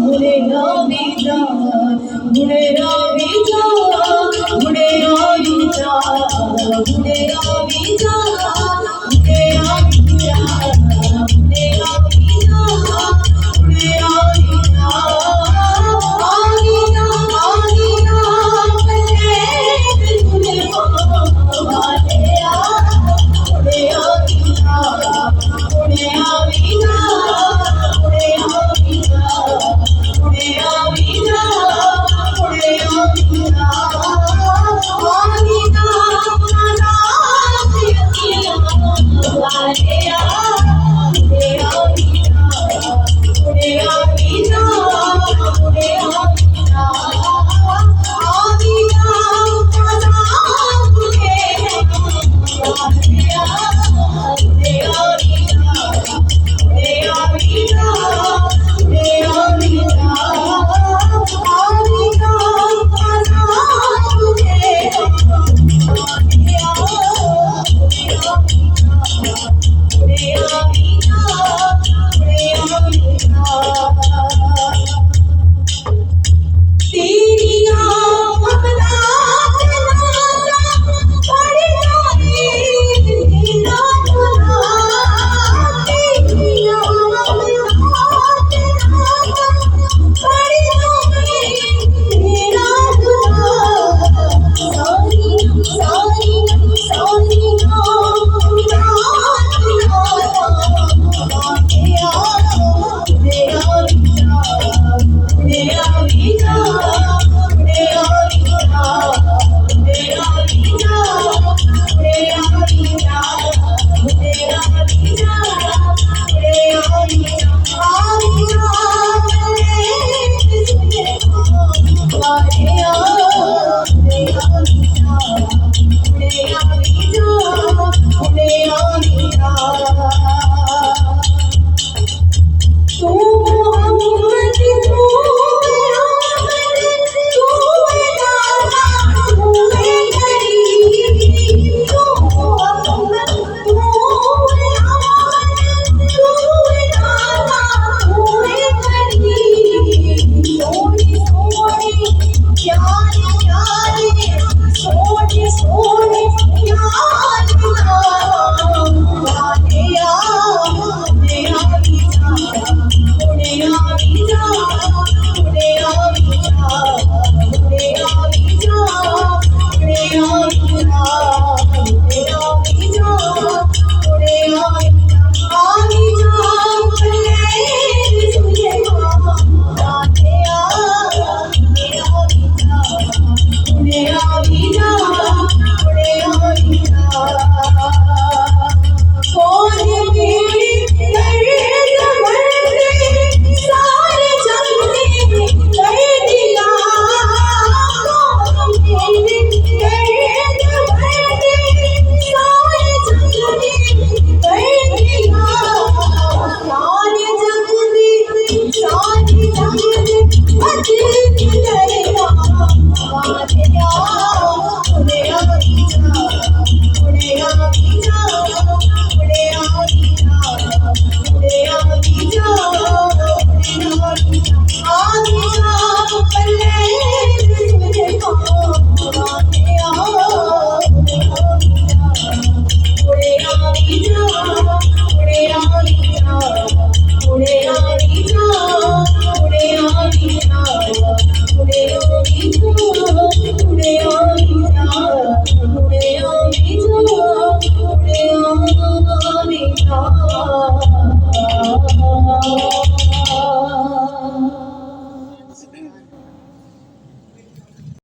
मुड़े आवी जा मुड़े आवी जा मुड़े आवी जा मुड़े आवी जा मुड़े आवी जा मुड़े आवी जा मुड़े आवी जा आवी जा आवी जा मुझे वाले आ मुड़े आवी जा मुड़े आवी जा मुड़े आवी जा मुड़े आवी जा मुड़े आवी जा आवी जा वाले आ मुड़े आवी जा मुड़े आवी जा मुड़े आवी जा आवी जा सारी जगत